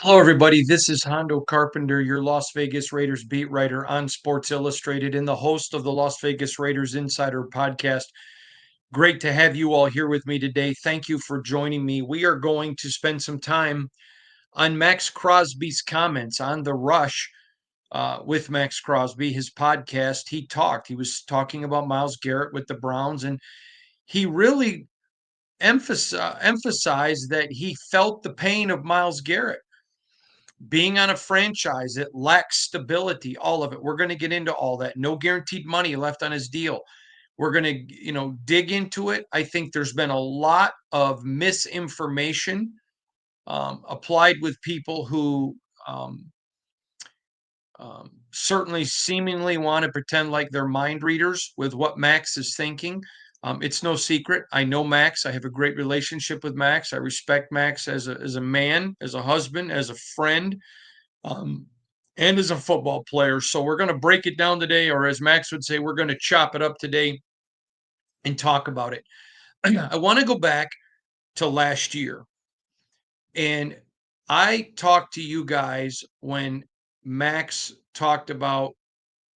Hello, everybody. This is Hondo Carpenter, your Las Vegas Raiders beat writer on Sports Illustrated and the host of the Las Vegas Raiders Insider podcast. Great to have you all here with me today. Thank you for joining me. We are going to spend some time on Maxx Crosby's comments on the rush with Maxx Crosby, his podcast. He was talking about Myles Garrett with the Browns, and he really emphasized that he felt the pain of Myles Garrett being on a franchise that lacks stability, all of it. We're going to get into all that. No guaranteed money left on his deal. We're going to, dig into it. I think there's been a lot of misinformation applied with people who certainly seemingly want to pretend like they're mind readers with what Maxx is thinking. It's no secret. I know Maxx. I have a great relationship with Maxx. I respect Maxx as a man, as a husband, as a friend, um, and as a football player. So we're going to break it down today, or as Maxx would say, we're going to chop it up today and talk about it. I want to go back to last year. And I talked to you guys when Maxx talked about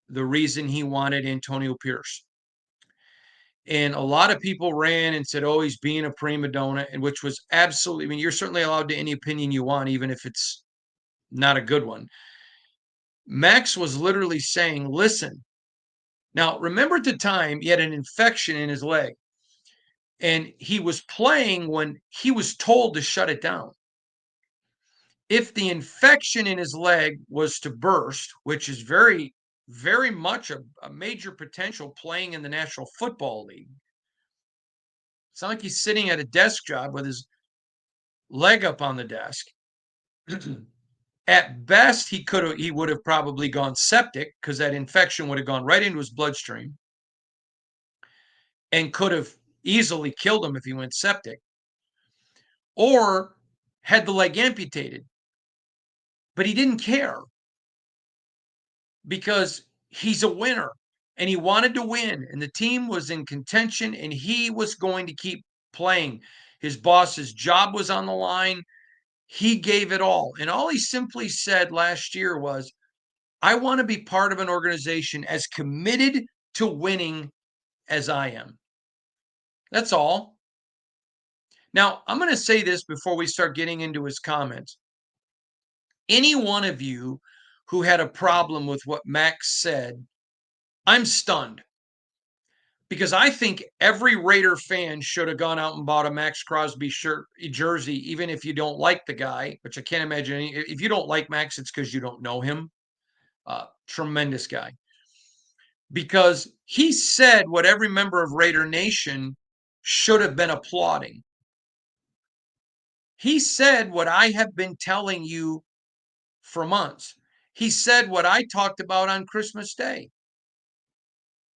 the reason he wanted Antonio Pierce. And a lot of people ran and said, oh, he's being a prima donna, and which was absolutely, I mean, you're certainly allowed to any opinion you want, even if it's not a good one. Maxx was literally saying, listen, now remember at the time he had an infection in his leg and he was playing when he was told to shut it down. If the infection in his leg was to burst, which is very, very much a major potential playing in the National Football League, it's not like he's sitting at a desk job with his leg up on the desk. At best, he would have probably gone septic because that infection would have gone right into his bloodstream and could have easily killed him if he went septic, or had the leg amputated. But he didn't care because he's a winner and he wanted to win, and the team was in contention and he was going to keep playing. His boss's job was on the line. He gave it all. And all he simply said last year was, I want to be part of an organization as committed to winning as I am. That's all. Now, I'm going to say this before we start getting into his comments. Any one of you who had a problem with what Maxx said, I'm stunned because I think every Raider fan should have gone out and bought a Maxx Crosby jersey, even if you don't like the guy, which I can't imagine. If you don't like Maxx, it's because you don't know him. Tremendous guy. Because he said what every member of Raider Nation should have been applauding. He said what I have been telling you for months. He said what I talked about on Christmas Day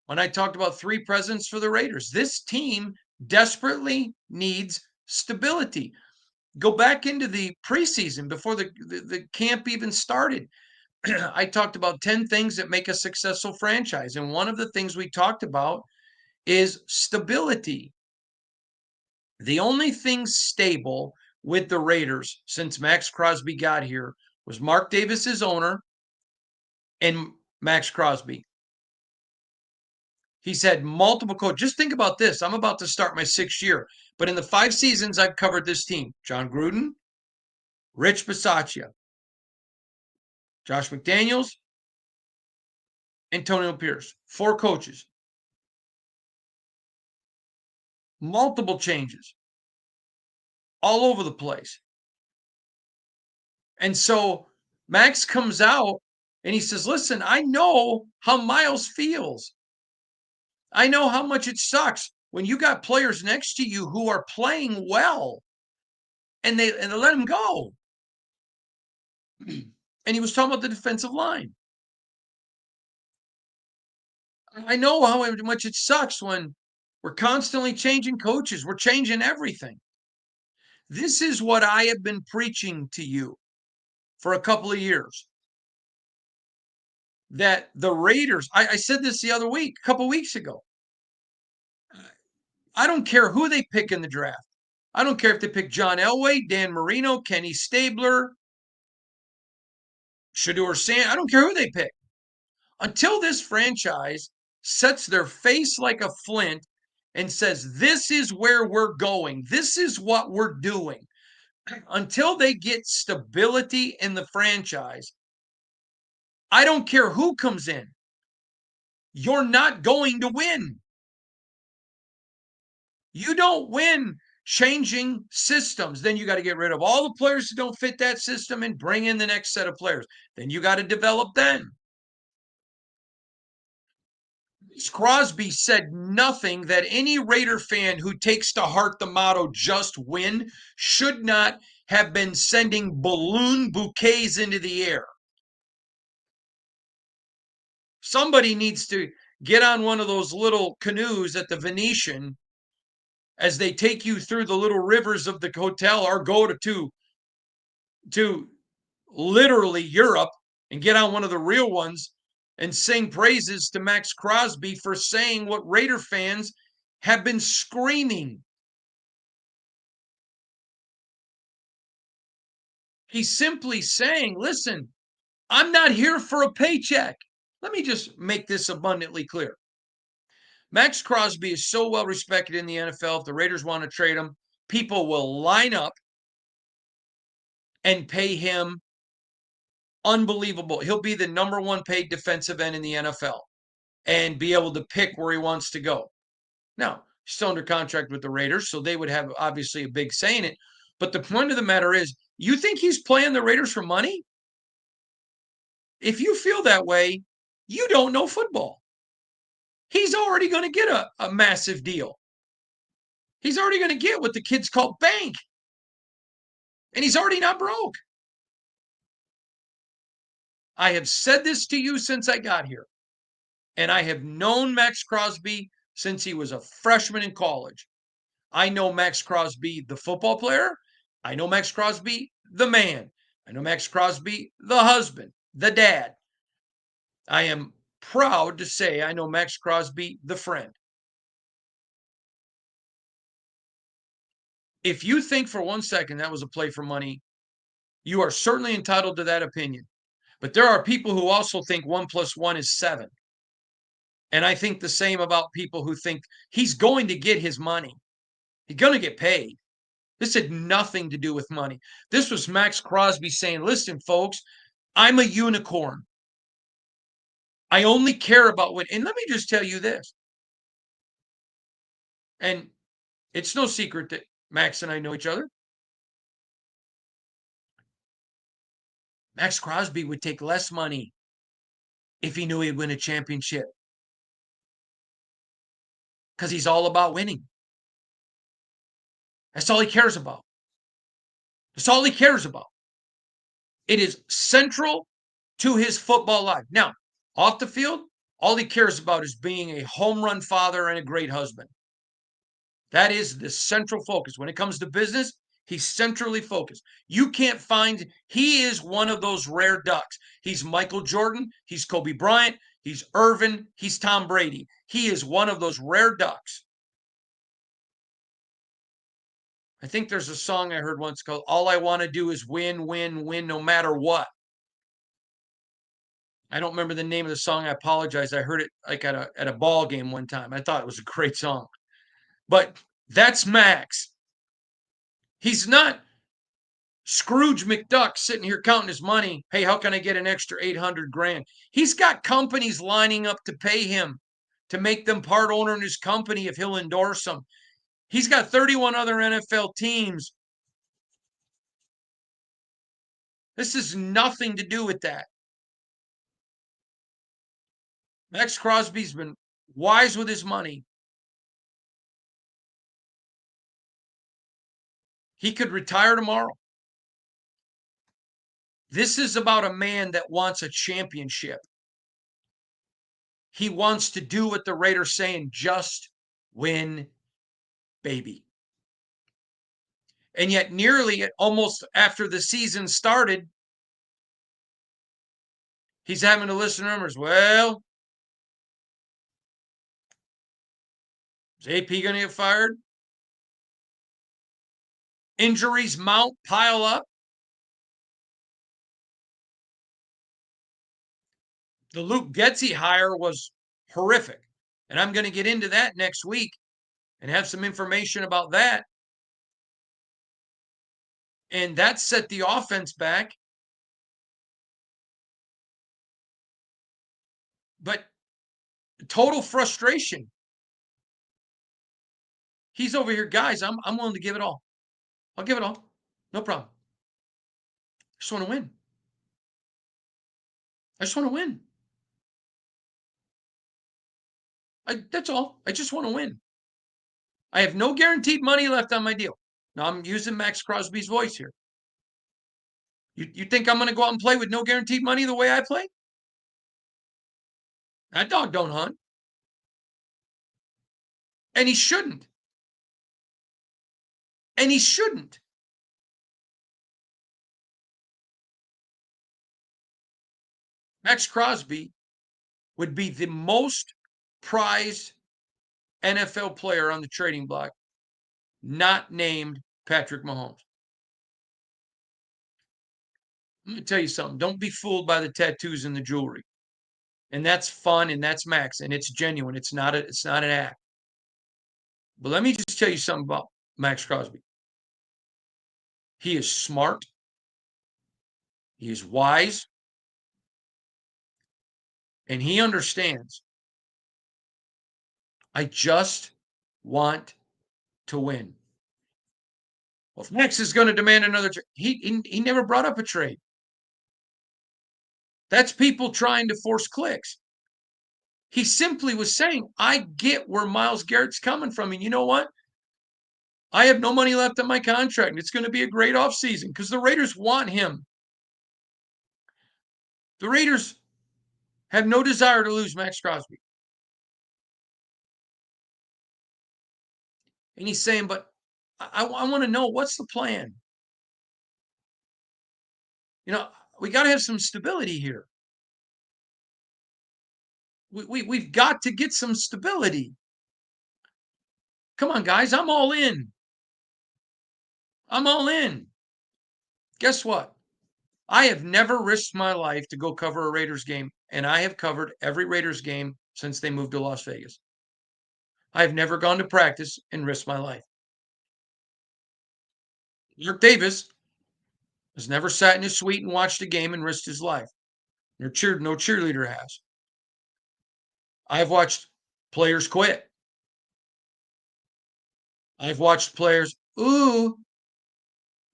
when I talked about three presents for the Raiders. This team desperately needs stability. Go back into the preseason before the camp even started. I talked about 10 things that make a successful franchise. And one of the things we talked about is stability. The only thing stable with the Raiders since Maxx Crosby got here was Mark Davis's owner and Maxx Crosby. He's had multiple coaches. Just think about this. I'm about to start my 6th year, but in the 5 seasons I've covered this team, John Gruden, Rich Bisaccia, Josh McDaniels, Antonio Pierce, 4 coaches, multiple changes all over the place. And so Maxx comes out and he says, listen, I know how Myles feels. I know how much it sucks when you got players next to you who are playing well and they let him go. And he was talking about the defensive line. I know how much it sucks when we're constantly changing coaches. We're changing everything. This is what I have been preaching to you for a couple of years. That the Raiders, I said this the other week, a couple of weeks ago. I don't care who they pick in the draft. I don't care if they pick John Elway, Dan Marino, Kenny Stabler, Shador Sand, I don't care who they pick. Until this franchise sets their face like a flint and says, this is where we're going, this is what we're doing, until they get stability in the franchise, I don't care who comes in, you're not going to win. You don't win changing systems. Then you got to get rid of all the players who don't fit that system and bring in the next set of players. Then you got to develop them. Crosby said nothing that any Raider fan who takes to heart the motto just win should not have been sending balloon bouquets into the air. Somebody needs to get on one of those little canoes at the Venetian as they take you through the little rivers of the hotel, or go to literally Europe and get on one of the real ones and sing praises to Maxx Crosby for saying what Raider fans have been screaming. He's simply saying, listen, I'm not here for a paycheck. Let me just make this abundantly clear. Maxx Crosby is so well respected in the NFL. If the Raiders want to trade him, people will line up and pay him unbelievable. He'll be the number one paid defensive end in the NFL and be able to pick where he wants to go. Now, he's still under contract with the Raiders, so they would have obviously a big say in it. But the point of the matter is, you think he's playing the Raiders for money? If you feel that way, you don't know football. He's already going to get a massive deal. He's already going to get what the kids call bank. And he's already not broke. I have said this to you since I got here. And I have known Maxx Crosby since he was a freshman in college. I know Maxx Crosby, the football player. I know Maxx Crosby, the man. I know Maxx Crosby, the husband, the dad. I am proud to say I know Maxx Crosby, the friend. If you think for 1 second that was a play for money, you are certainly entitled to that opinion. But there are people who also think 1 + 1 is 7. And I think the same about people who think he's going to get his money. He's going to get paid. This had nothing to do with money. This was Maxx Crosby saying, listen, folks, I'm a unicorn. I only care about what, and let me just tell you this. And it's no secret that Max and I know each other. Maxx Crosby would take less money if he knew he'd win a championship because he's all about winning. That's all he cares about. That's all he cares about. It is central to his football life. Now, off the field, all he cares about is being a home run father and a great husband. That is the central focus. When it comes to business, he's centrally focused. You can't find, he is one of those rare ducks. He's Michael Jordan, he's Kobe Bryant, he's Irvin, he's Tom Brady. He is one of those rare ducks. I think there's a song I heard once called All I Want to Do Is Win, Win, Win, No Matter What. I don't remember the name of the song. I apologize. I heard it like at a ball game one time. I thought it was a great song. But that's Max. He's not Scrooge McDuck sitting here counting his money. Hey, how can I get an extra 800 grand? He's got companies lining up to pay him to make them part owner in his company if he'll endorse them. He's got 31 other NFL teams. This has nothing to do with that. Maxx Crosby's been wise with his money. He could retire tomorrow. This is about a man that wants a championship. He wants to do what the Raiders saying, just win, baby. And yet, nearly almost after the season started, he's having to listen to rumors. Well, is AP going to get fired? Injuries mount, pile up. The Luke Getzey hire was horrific. And I'm going to get into that next week and have some information about that. And that set the offense back. But total frustration. He's over here, guys. I'm willing to give it all. I'll give it all. No problem. I just want to win. I just want to win. That's all. I just want to win. I have no guaranteed money left on my deal. Now I'm using Maxx Crosby's voice here. You think I'm going to go out and play with no guaranteed money the way I play? That dog don't hunt. And he shouldn't. And he shouldn't. Maxx Crosby would be the most prized NFL player on the trading block, not named Patrick Mahomes. Let me tell you something. Don't be fooled by the tattoos and the jewelry. And that's fun and that's Max and it's genuine. It's not an act. But let me just tell you something about Maxx Crosby. He is smart. He is wise. And he understands. I just want to win. Well, if Max is going to demand another trade, he never brought up a trade. That's people trying to force clicks. He simply was saying, I get where Myles Garrett's coming from. And you know what? I have no money left on my contract. And it's going to be a great offseason because the Raiders want him. The Raiders have no desire to lose Maxx Crosby. And he's saying, but I want to know what's the plan? You know, we got to have some stability here. We've got to get some stability. Come on, guys. I'm all in. I'm all in. Guess what? I have never risked my life to go cover a Raiders game, and I have covered every Raiders game since they moved to Las Vegas. I have never gone to practice and risked my life. Mark Davis has never sat in his suite and watched a game and risked his life. No cheerleader has. I've watched players quit. I've watched players, ooh,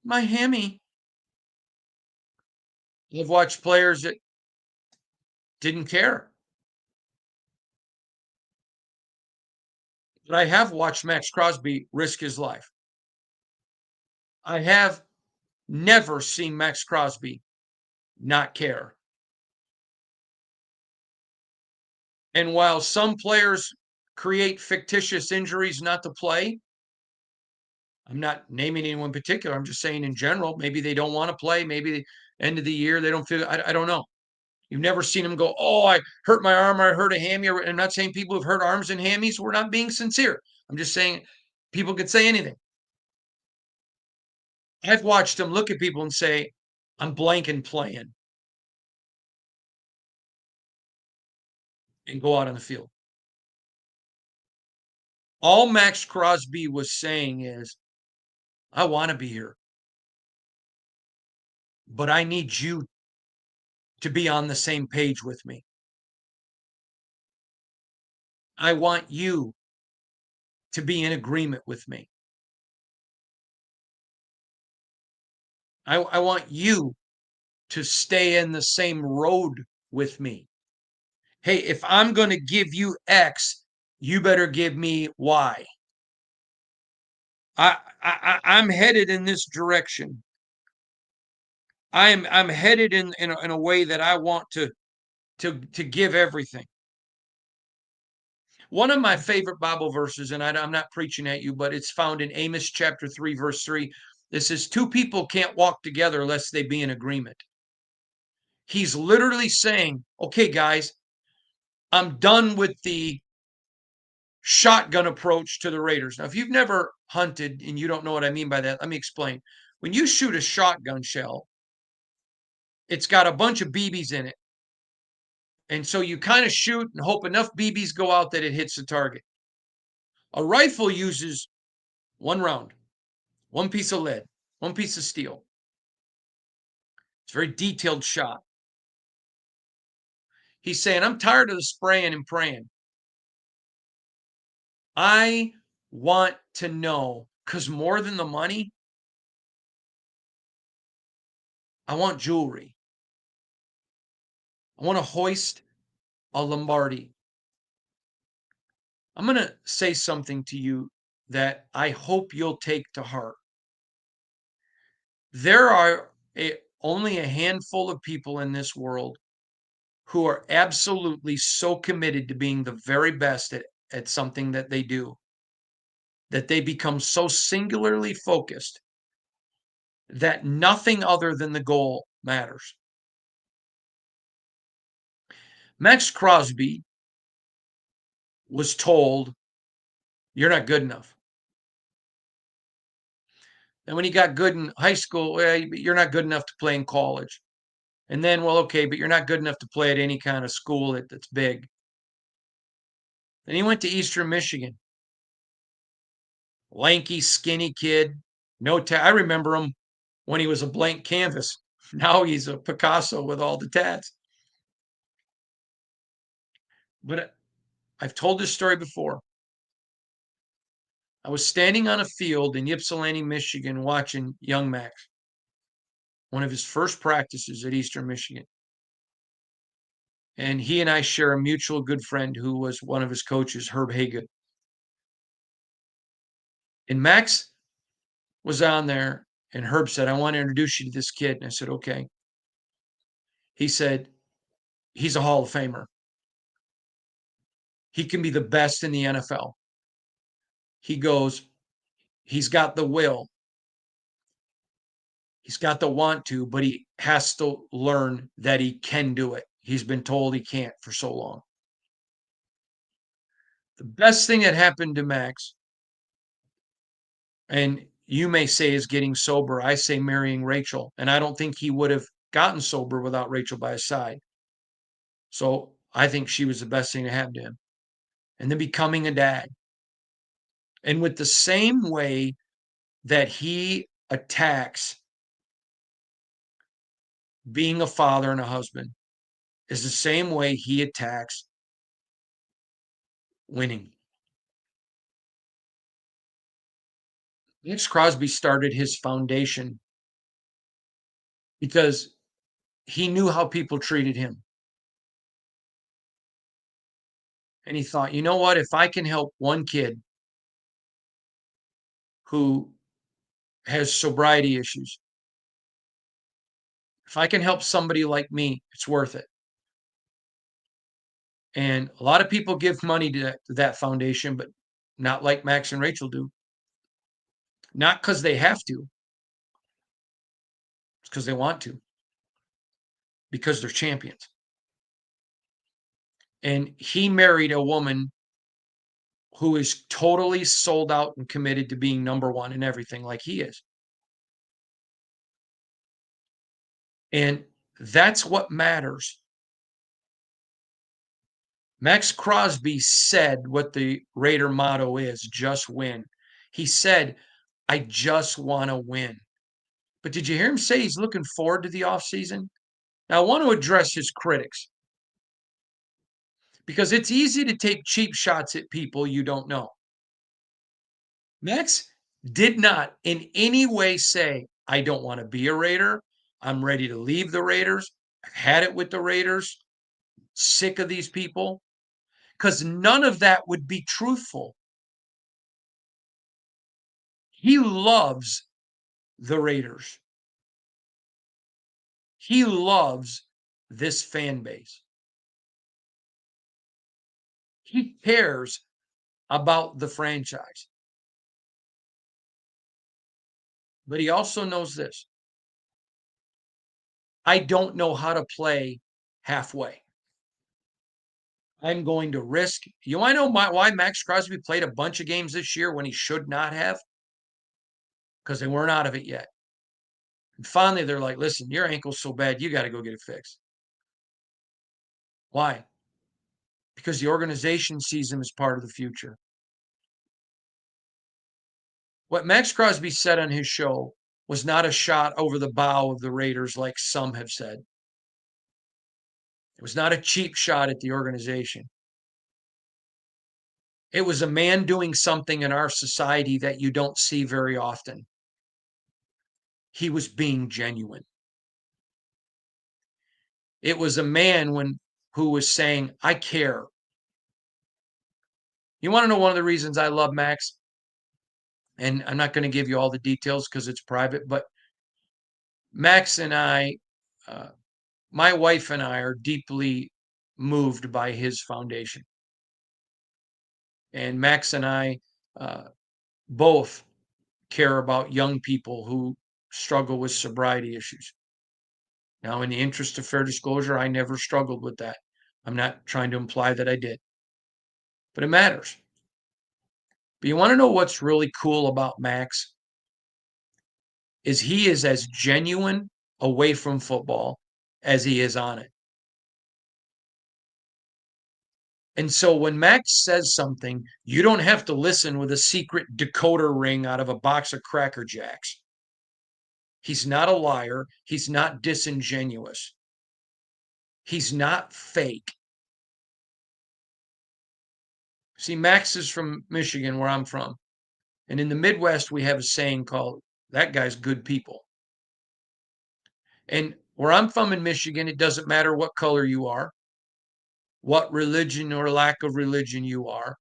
my hammy. I've watched players that didn't care. But I have watched Maxx Crosby risk his life. I have never seen Maxx Crosby not care. And while some players create fictitious injuries not to play, I'm not naming anyone in particular. I'm just saying in general, maybe they don't want to play. Maybe the end of the year, they don't feel, I don't know. You've never seen them go, oh, I hurt my arm, or I hurt a hammy. I'm not saying people who've hurt arms and hammies, we're not being sincere. I'm just saying people could say anything. I've watched them look at people and say, I'm blanking playing, and go out on the field. All Maxx Crosby was saying is, I want to be here, but I need you to be on the same page with me. I want you to be in agreement with me. I want you to stay in the same road with me. Hey, if I'm going to give you X, you better give me Y. I'm headed in this direction. I'm headed in a way that I want to give everything. One of my favorite Bible verses, and I'm not preaching at you, but it's found in Amos chapter 3, verse 3. It says, two people can't walk together unless they be in agreement. He's literally saying, okay, guys, I'm done with the shotgun approach to the Raiders. Now, if you've never hunted and you don't know what I mean by that, let me explain. When you shoot a shotgun shell, it's got a bunch of BBs in it. And so you kind of shoot and hope enough BBs go out that it hits the target. A rifle uses one round, one piece of lead, one piece of steel. It's a very detailed shot. He's saying, I'm tired of the spraying and praying. I want to know, because more than the money, I want jewelry. I want to hoist a Lombardi. I'm going to say something to you that I hope you'll take to heart. There are only a handful of people in this world who are absolutely so committed to being the very best at something that they do that they become so singularly focused that nothing other than the goal matters. Maxx Crosby was told, you're not good enough. And when he got good in high school, well, you're not good enough to play in college. And then, well, okay, but you're not good enough to play at any kind of school that's big. Then he went to Eastern Michigan. Lanky, skinny kid. I remember him when he was a blank canvas. Now he's a Picasso with all the tats. But I've told this story before. I was standing on a field in Ypsilanti, Michigan, watching young Max, one of his first practices at Eastern Michigan. And he and I share a mutual good friend who was one of his coaches, Herb Hagood. And Max was on there, and Herb said, I want to introduce you to this kid. And I said, okay. He said, he's a Hall of Famer. He can be the best in the NFL. He goes, he's got the will. He's got the want to, but he has to learn that he can do it. He's been told he can't for so long. The best thing that happened to Max, and you may say is getting sober, I say marrying Rachel. And I don't think he would have gotten sober without Rachel by his side. So I think she was the best thing to happen to him. And then becoming a dad. And with the same way that he attacks being a father and a husband, is the same way he attacks winning. Maxx Crosby started his foundation because he knew how people treated him. And he thought, you know what? If I can help one kid who has sobriety issues, if I can help somebody like me, it's worth it. And a lot of people give money to that foundation, but not like Max and Rachel do. Not because they have to, it's because they want to, because they're champions. And he married a woman who is totally sold out and committed to being number one in everything like he is. And that's what matters. Maxx Crosby said what the Raider motto is, just win. He said, I just want to win. But did you hear him say he's looking forward to the offseason? Now, I want to address his critics because it's easy to take cheap shots at people you don't know. Max did not in any way say, I don't want to be a Raider. I'm ready to leave the Raiders. I've had it with the Raiders. Sick of these people. Because none of that would be truthful. He loves the Raiders. He loves this fan base. He cares about the franchise. But he also knows this. I don't know how to play halfway. I'm going to risk. You want to know why Maxx Crosby played a bunch of games this year when he should not have? Because they weren't out of it yet. And finally, they're like, listen, your ankle's so bad, you got to go get it fixed. Why? Because the organization sees him as part of the future. What Maxx Crosby said on his show was not a shot over the bow of the Raiders like some have said. It was not a cheap shot at the organization. It was a man doing something in our society that you don't see very often. He was being genuine. It was a man who was saying, I care. You want to know one of the reasons I love Max? And I'm not going to give you all the details because it's private, but Max and uh, my wife and I are deeply moved by his foundation. And Max and I both care about young people who struggle with sobriety issues. Now, in the interest of fair disclosure, I never struggled with that. I'm not trying to imply that I did, but it matters. But you want to know what's really cool about Max? Is he is as genuine away from football as he is on it. And so when Max says something, you don't have to listen with a secret decoder ring out of a box of Cracker Jacks. He's not a liar. He's not disingenuous. He's not fake. See, Max is from Michigan, where I'm from. And in the Midwest, we have a saying called, that guy's good people. And where I'm from in Michigan, it doesn't matter what color you are, what religion or lack of religion you are.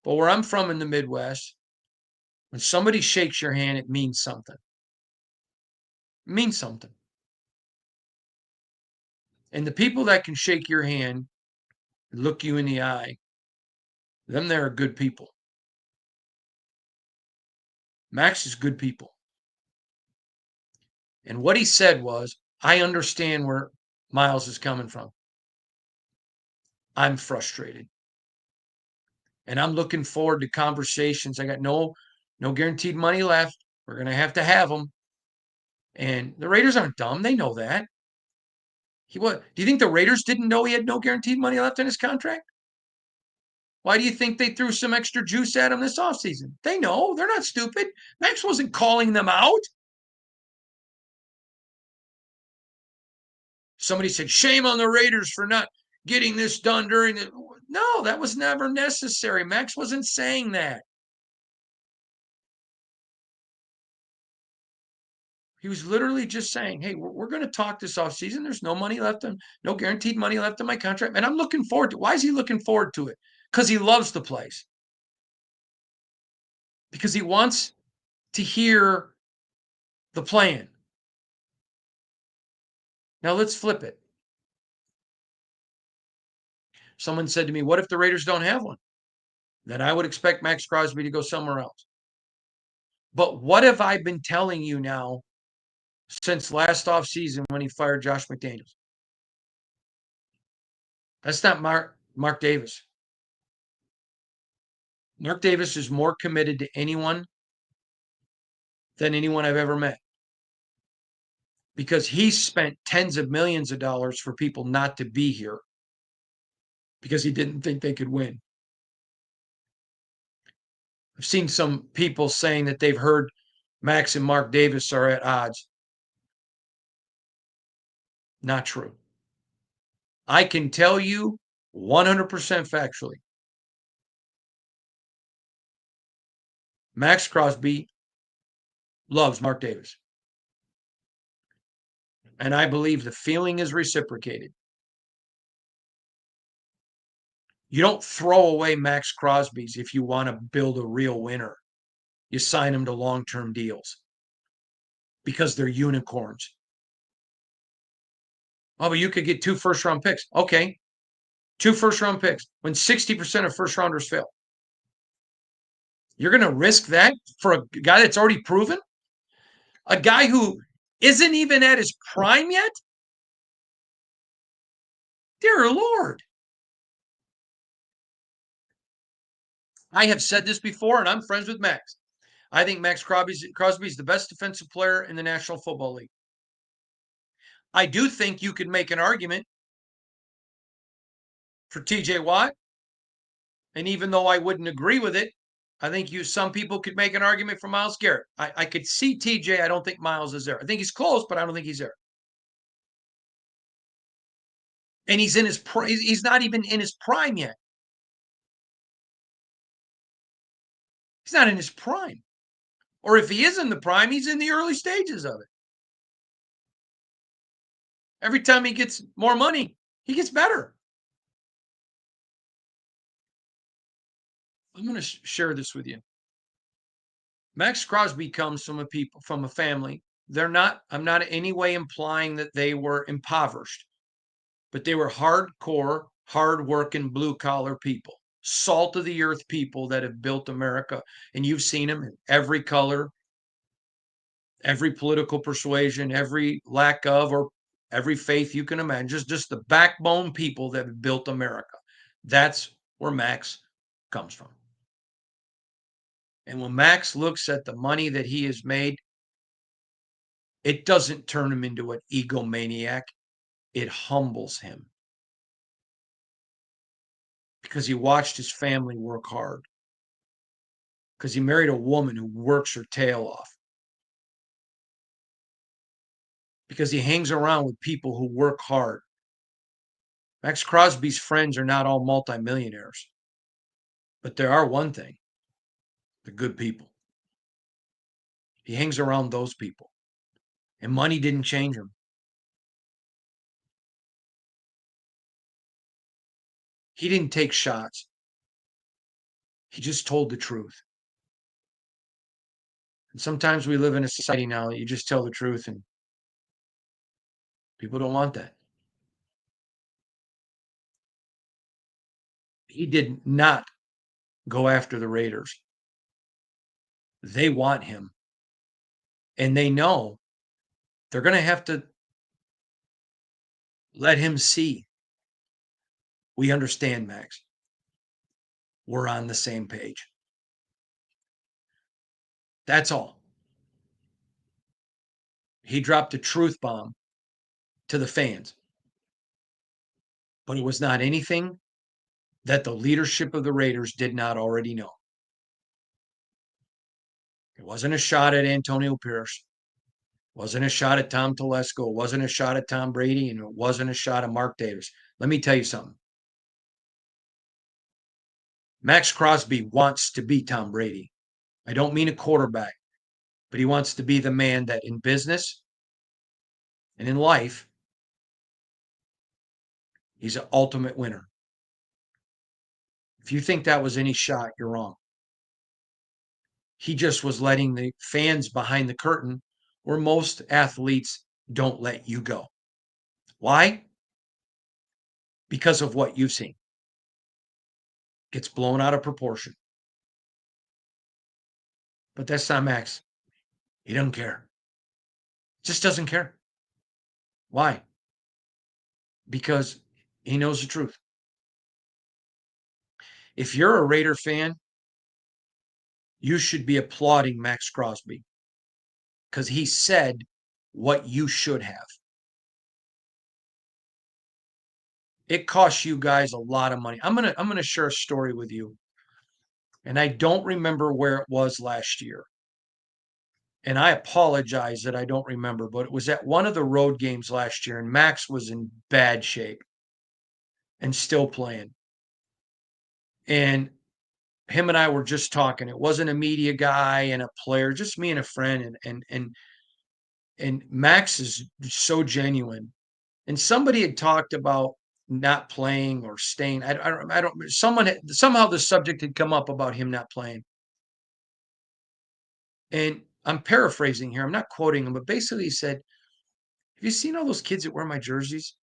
But where I'm from in the Midwest, when somebody shakes your hand, it means something. It means something. And the people that can shake your hand, look you in the eye, them there are good people. Max is good people. And what he said was, I understand where Miles is coming from. I'm frustrated. And I'm looking forward to conversations. I got no guaranteed money left. We're going to have them. And the Raiders aren't dumb. They know that. Do you think the Raiders didn't know he had no guaranteed money left in his contract? Why do you think they threw some extra juice at him this offseason? They know. They're not stupid. Max wasn't calling them out. Somebody said, shame on the Raiders for not getting this done during the. No, that was never necessary. Max wasn't saying that. He was literally just saying, hey, we're going to talk this offseason. There's no money left, no guaranteed money left in my contract. And I'm looking forward to it. Why is he looking forward to it? Because he loves the place. Because he wants to hear the plan. Now let's flip it. Someone said to me, what if the Raiders don't have one? Then I would expect Maxx Crosby to go somewhere else. But what have I been telling you now since last offseason when he fired Josh McDaniels? That's not Mark Davis. Mark Davis is more committed to anyone than anyone I've ever met, because he's spent tens of millions of dollars for people not to be here because he didn't think they could win. I've seen some people saying that they've heard Max and Mark Davis are at odds. Not true. I can tell you 100% factually, Maxx Crosby loves Mark Davis. And I believe the feeling is reciprocated. You don't throw away Maxx Crosby's if you want to build a real winner. You sign them to long-term deals because they're unicorns. Oh, but you could get 2 first-round picks. Okay, 2 first-round picks when 60% of first-rounders fail. You're going to risk that for a guy that's already proven? A guy who isn't even at his prime yet? Dear Lord. I have said this before, and I'm friends with Max. I think Maxx Crosby is the best defensive player in the National Football League. I do think you could make an argument for TJ Watt. And even though I wouldn't agree with it, I think some people could make an argument for Myles Garrett. I could see TJ. I don't think Myles is there. I think he's close, but I don't think he's there. And he's in his he's not even in his prime yet. He's not in his prime. Or if he is in the prime, he's in the early stages of it. Every time he gets more money, he gets better. I'm going to share this with you. Maxx Crosby comes from a family. I'm not in any way implying that they were impoverished, but they were hardcore, hardworking, blue collar people, salt of the earth people that have built America. And you've seen them in every color, every political persuasion, every lack of, or every faith you can imagine. Just the backbone people that have built America. That's where Maxx comes from. And when Maxx looks at the money that he has made, it doesn't turn him into an egomaniac. It humbles him because he watched his family work hard, because he married a woman who works her tail off, because he hangs around with people who work hard. Maxx Crosby's friends are not all multimillionaires, but there are one thing: they're good people. He hangs around those people, and money didn't change him. He didn't take shots. He just told the truth. And sometimes we live in a society now that you just tell the truth, and people don't want that. He did not go after the Raiders. They want him, and they know they're going to have to let him see. We understand, Maxx. We're on the same page. That's all. He dropped a truth bomb to the fans, but it was not anything that the leadership of the Raiders did not already know. It wasn't a shot at Antonio Pierce. It wasn't a shot at Tom Telesco. It wasn't a shot at Tom Brady, and it wasn't a shot at Mark Davis. Let me tell you something. Maxx Crosby wants to be Tom Brady. I don't mean a quarterback, but he wants to be the man that in business and in life, he's an ultimate winner. If you think that was any shot, you're wrong. He just was letting the fans behind the curtain, where most athletes don't let you go. Why? Because of what you've seen. Gets blown out of proportion. But that's not Maxx. He doesn't care. Just doesn't care. Why? Because he knows the truth. If you're a Raider fan, you should be applauding Maxx Crosby because he said what you should have. It costs you guys a lot of money. I'm gonna share a story with you, and I don't remember where it was last year. And I apologize that I don't remember, but it was at one of the road games last year, and Maxx was in bad shape and still playing. And him and I were just talking. It wasn't a media guy and a player, just me and a friend. And Maxx is so genuine. And somebody had talked about not playing or staying. I don't. Somehow the subject had come up about him not playing. And I'm paraphrasing here. I'm not quoting him, but basically he said, "Have you seen all those kids that wear my jerseys?"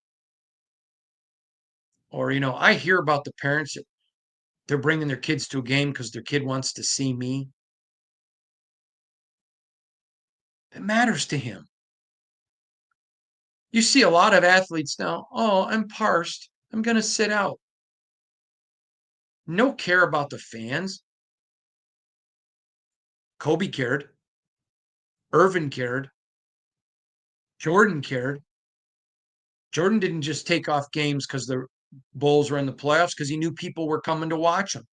Or, I hear about the parents that they're bringing their kids to a game because their kid wants to see me. It matters to him. You see a lot of athletes now, "Oh, I'm parsed. I'm going to sit out." No care about the fans. Kobe cared. Irvin cared. Jordan cared. Jordan didn't just take off games because Bulls were in the playoffs because he knew people were coming to watch him.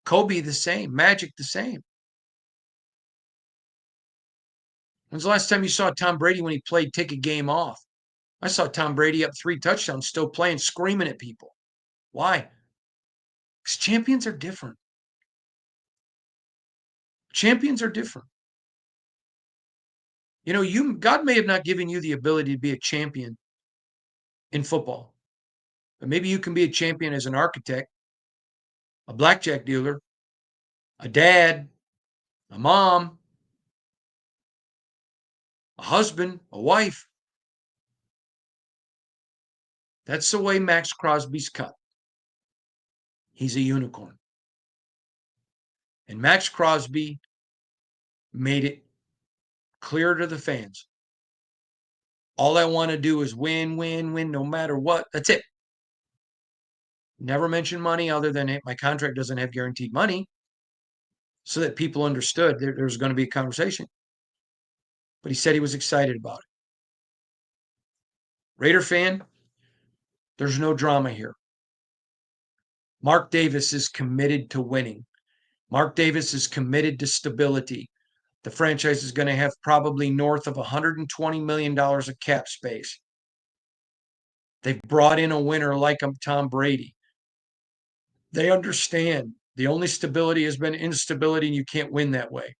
Kobe the same, Magic the same. When's the last time you saw Tom Brady when he played take a game off? I saw Tom Brady up 3 touchdowns, still playing, screaming at people. Why? Because champions are different. Champions are different. You know, God may have not given you the ability to be a champion in football, but maybe you can be a champion as an architect, a blackjack dealer, a dad, a mom, a husband, a wife. That's the way Maxx Crosby's cut. He's a unicorn. And Maxx Crosby made it clear to the fans. All I want to do is win, win, win, no matter what. That's it. Never mention money other than my contract doesn't have guaranteed money, so that people understood there was going to be a conversation. But he said he was excited about it. Raider fan, there's no drama here. Mark Davis is committed to winning. Mark Davis is committed to stability. The franchise is going to have probably north of $120 million of cap space. They've brought in a winner like Tom Brady. They understand the only stability has been instability, and you can't win that way.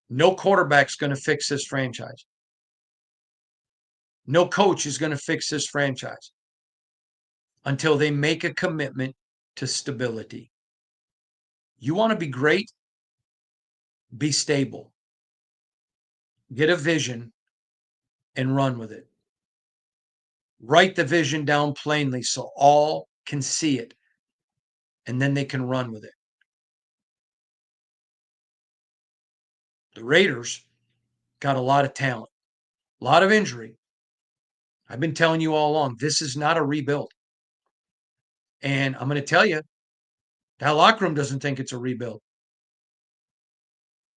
No quarterback's going to fix this franchise. No coach is going to fix this franchise until they make a commitment to stability. You want to be great? Be stable. Get a vision and run with it. Write the vision down plainly so all can see it, and then they can run with it. The Raiders got a lot of talent, a lot of injury. I've been telling you all along, this is not a rebuild. And I'm going to tell you, that locker room doesn't think it's a rebuild.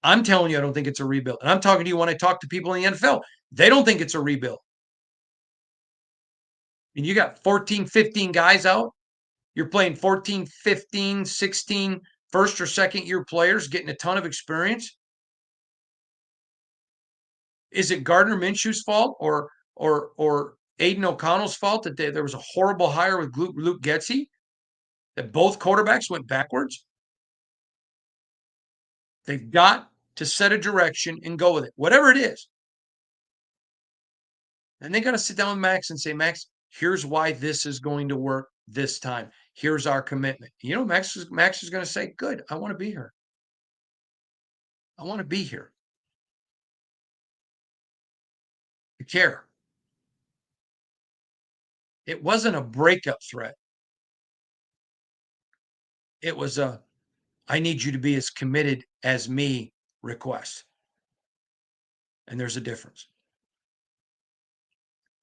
I'm telling you, I don't think it's a rebuild. And I'm talking to you when I talk to people in the NFL. They don't think it's a rebuild. And you got 14, 15 guys out. You're playing 14, 15, 16 first or second year players getting a ton of experience. Is it Gardner Minshew's fault or Aiden O'Connell's fault that there was a horrible hire with Luke Getsy? That both quarterbacks went backwards? They've got to set a direction and go with it, whatever it is. And they got to sit down with Max and say, Max, here's why this is going to work this time. Here's our commitment. You know, Max is going to say, good, I want to be here. I want to be here. I care. It wasn't a breakup threat. It was a, I need you to be as committed as me request. And there's a difference.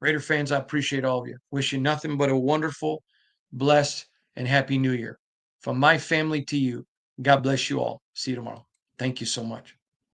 Raider fans, I appreciate all of you. Wish you nothing but a wonderful, blessed, and happy new year. From my family to you, God bless you all. See you tomorrow. Thank you so much.